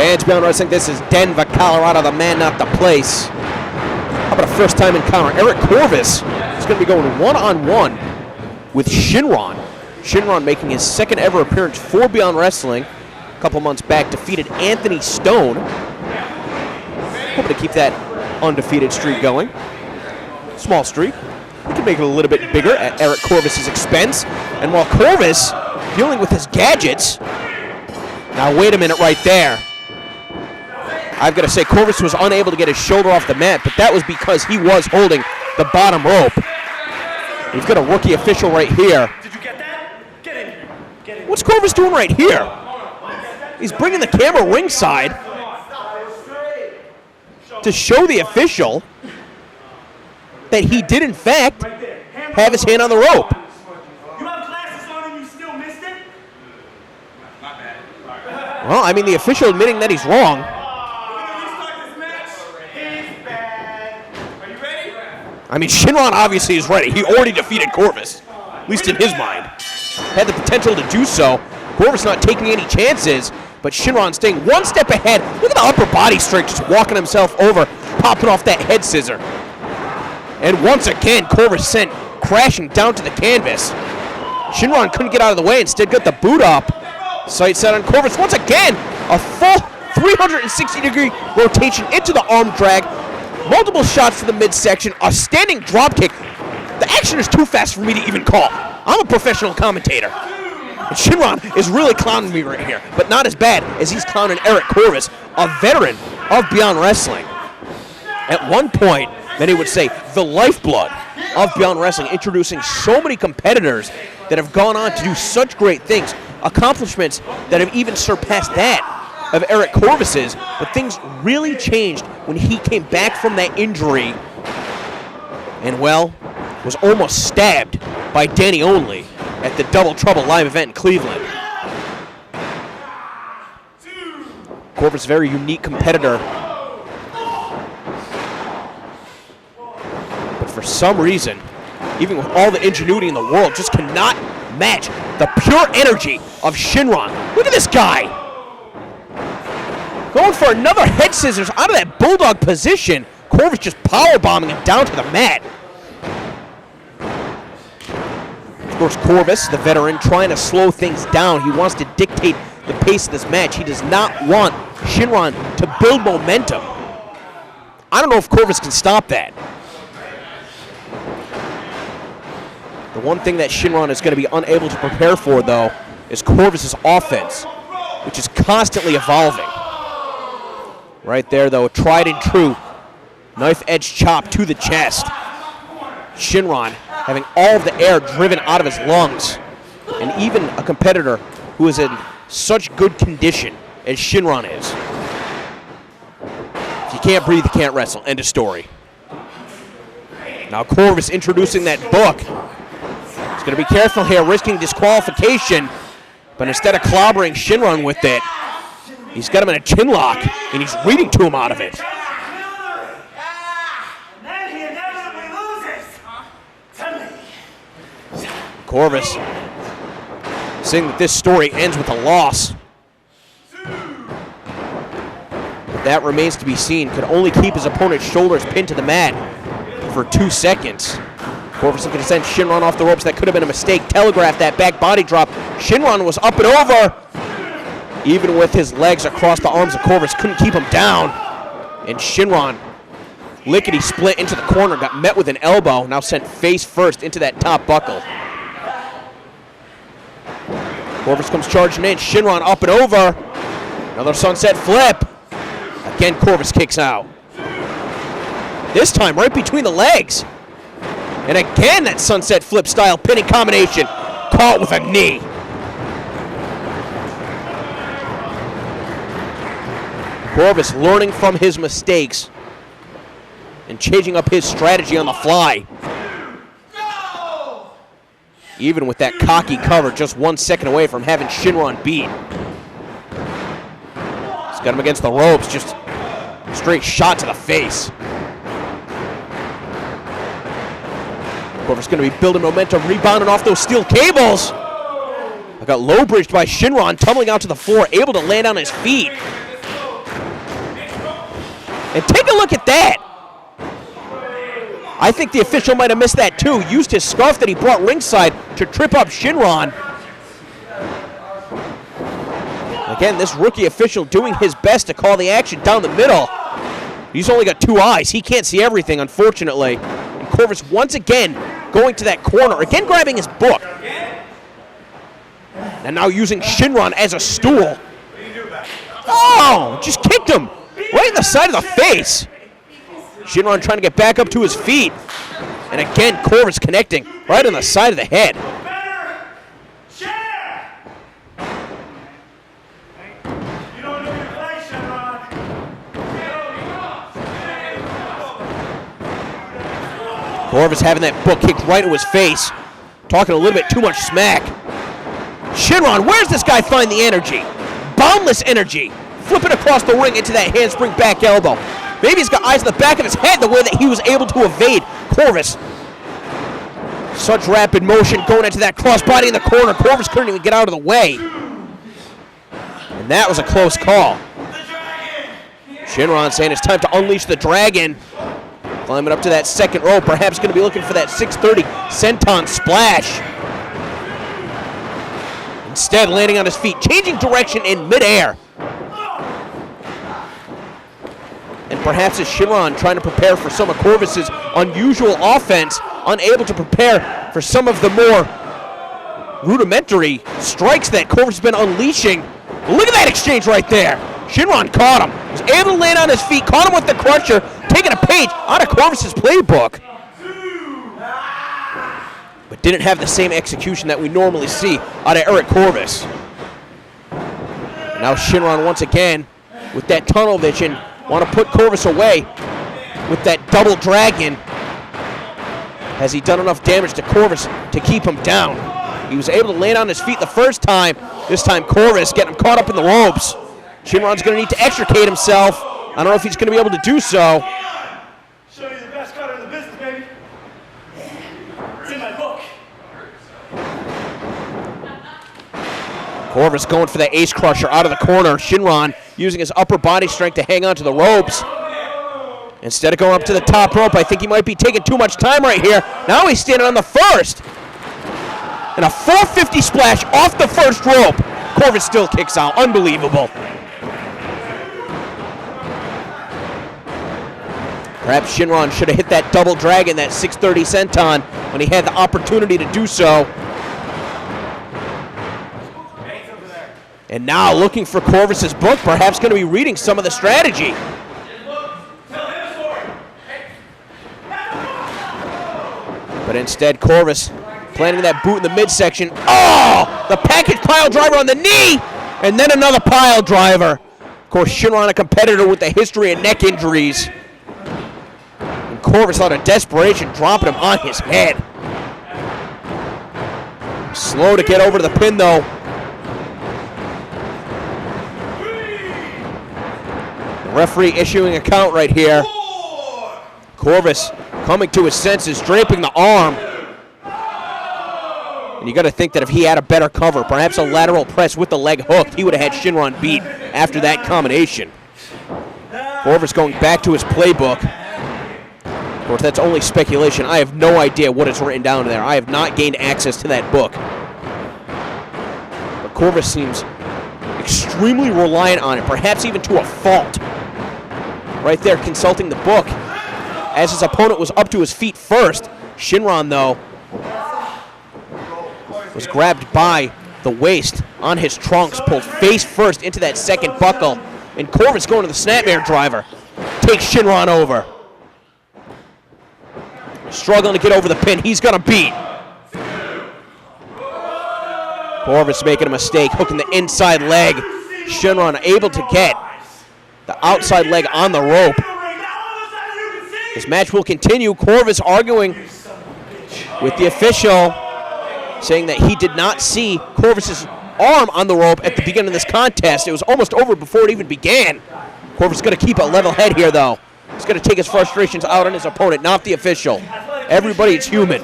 Fans Beyond Wrestling, this is Denver, Colorado, the man, not the place. How about a first-time encounter? Eric Corvis is going to be going one-on-one with Shynron. Shynron making his second ever appearance for Beyond Wrestling. A couple months back, defeated Anthony Stone. Hoping to keep that undefeated streak going. Small streak. We can make it a little bit bigger at Eric Corvis' expense. And while Corvis dealing with his gadgets, now wait a minute right there. I've got to say, Corvis was unable to get his shoulder off the mat, but that was because he was holding the bottom rope. We've got a rookie official right here. Did you get that? Get in here. Get in. What's Corvis doing right here? He's bringing the camera ringside to show the official that he did, in fact, have his hand on the rope. You have glasses on and you still missed it? My bad. Well, I mean, the official admitting that he's wrong. I mean, Shynron obviously is ready. He already defeated Corvis, at least in his mind. Had the potential to do so. Corvis not taking any chances, but Shynron staying one step ahead. Look at the upper body strike, just walking himself over, popping off that head scissor. And once again, Corvis sent crashing down to the canvas. Shynron couldn't get out of the way, instead got the boot up. Sight set on Corvis. Once again, a full 360-degree rotation into the arm drag. Multiple shots to the midsection, a standing drop kick. The action is too fast for me to even call. I'm a professional commentator. And Shynron is really clowning me right here, but not as bad as he's clowning Eric Corvis, a veteran of Beyond Wrestling. At one point, many would say the lifeblood of Beyond Wrestling, introducing so many competitors that have gone on to do such great things, accomplishments that have even surpassed that of Eric Corvis's, but things really changed when he came back from that injury and, well, was almost stabbed by Danny Only at the Double Trouble live event in Cleveland. Corvis, very unique competitor, but for some reason, even with all the ingenuity in the world, just cannot match the pure energy of Shynron. Look at this guy! Going for another head scissors out of that bulldog position. Corvis just powerbombing him down to the mat. Of course, Corvis, the veteran, trying to slow things down. He wants to dictate the pace of this match. He does not want Shynron to build momentum. I don't know if Corvis can stop that. The one thing that Shynron is going to be unable to prepare for, though, is Corvis' offense, which is constantly evolving. Right there, though, a tried and true knife-edge chop to the chest. Shynron having all of the air driven out of his lungs. And even a competitor who is in such good condition as Shynron is. If you can't breathe, you can't wrestle. End of story. Now Corvis introducing that book. He's going to be careful here, risking disqualification. But instead of clobbering Shynron with it, he's got him in a chin lock, and he's reading to him out of it. Corvis saying that this story ends with a loss. But that remains to be seen. Could only keep his opponent's shoulders pinned to the mat for 2 seconds. Corvis looking to send Shynron off the ropes. That could have been a mistake. Telegraphed that back body drop. Shynron was up and over. Even with his legs across the arms of Corvis, couldn't keep him down. And Shynron, lickety split into the corner, got met with an elbow, now sent face first into that top buckle. Corvis comes charging in, Shynron up and over. Another sunset flip. Again, Corvis kicks out. This time right between the legs. And again, that sunset flip style pinning combination, caught with a knee. Corvis learning from his mistakes and changing up his strategy on the fly. Even with that cocky cover, just 1 second away from having Shynron beat. He's got him against the ropes, just a straight shot to the face. Corvis going to be building momentum, rebounding off those steel cables. I got low bridged by Shynron, tumbling out to the floor, able to land on his feet. And take a look at that. I think the official might have missed that too. Used his scarf that he brought ringside to trip up Shynron. Again, this rookie official doing his best to call the action down the middle. He's only got 2 eyes. He can't see everything, unfortunately. And Corvis once again going to that corner, again grabbing his book. And now using Shynron as a stool. Oh, just kicked him right in the side of the face. Shynron trying to get back up to his feet. And again, Corvis connecting right on the side of the head. Corvis having that book kicked right into his face. Talking a little bit too much smack. Shynron, where's this guy find the energy? Boundless energy. Flipping across the ring into that handspring back elbow. Maybe he's got eyes in the back of his head the way that he was able to evade Corvis. Such rapid motion going into that crossbody in the corner. Corvis couldn't even get out of the way. And that was a close call. Shynron saying it's time to unleash the dragon. Climbing up to that second rope, perhaps going to be looking for that 630 senton splash. Instead, landing on his feet, changing direction in midair. And perhaps it's Shynron trying to prepare for some of Corvis's unusual offense, unable to prepare for some of the more rudimentary strikes that Corvis has been unleashing. Look at that exchange right there. Shynron caught him, was able to land on his feet, caught him with the crusher, taking a page out of Corvis's playbook. But didn't have the same execution that we normally see out of Eric Corvis. And now Shynron once again with that tunnel vision, want to put Corvis away with that double dragon. Has he done enough damage to Corvis to keep him down? He was able to land on his feet the first time. This time Corvis getting him caught up in the ropes. Shynron's going to need to extricate himself. I don't know if he's going to be able to do so. Show you the best cutter in the business, baby. It's in my book. Corvis going for the ace crusher out of the corner. Shynron using his upper body strength to hang on to the ropes. Instead of going up to the top rope, I think he might be taking too much time right here. Now he's standing on the first. And a 450 splash off the first rope. Corvis still kicks out. Unbelievable. Perhaps Shynron should have hit that double dragon, that 630 senton, when he had the opportunity to do so. And now looking for Corvis's book, perhaps going to be reading some of the strategy. But instead, Corvis planting that boot in the midsection. Oh! The package pile driver on the knee! And then another pile driver. Of course, Shynron, a competitor with a history of neck injuries. And Corvis, out of desperation, dropping him on his head. Slow to get over to the pin, though. The referee issuing a count right here. Corvis coming to his senses, draping the arm. And you got to think that if he had a better cover, perhaps a lateral press with the leg hooked, he would have had Shynron beat after that combination. Corvis going back to his playbook. Of course, that's only speculation. I have no idea what is written down there. I have not gained access to that book. But Corvis seems extremely reliant on it, perhaps even to a fault. Right there, consulting the book, as his opponent was up to his feet first. Shynron, though, was grabbed by the waist on his trunks, pulled face first into that second buckle, and Corvis going to the snapmare driver. Takes Shynron over. Struggling to get over the pin. He's going to beat. Corvis making a mistake, hooking the inside leg. Shynron able to get the outside leg on the rope. This match will continue. Corvis arguing with the official, saying that he did not see Corvis's arm on the rope at the beginning of this contest. It was almost over before it even began. Corvis is going to keep a level head here, though. He's going to take his frustrations out on his opponent, not the official. Everybody is human.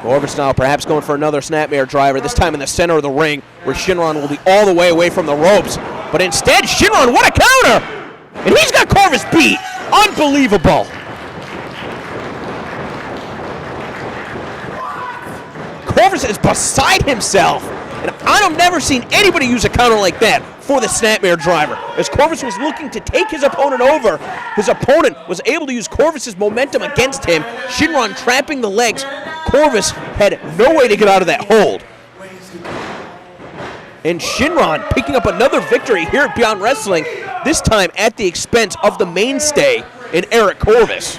Corvis now perhaps going for another snapmare driver, this time in the center of the ring, where Shynron will be all the way away from the ropes. But instead, Shynron, what a counter! And he's got Corvis beat. Unbelievable. Corvis is beside himself. And I've never seen anybody use a counter like that for the snapmare driver. As Corvis was looking to take his opponent over, his opponent was able to use Corvis' momentum against him. Shynron trapping the legs. Corvis had no way to get out of that hold. And Shynron picking up another victory here at Beyond Wrestling, this time at the expense of the mainstay in Eric Corvis.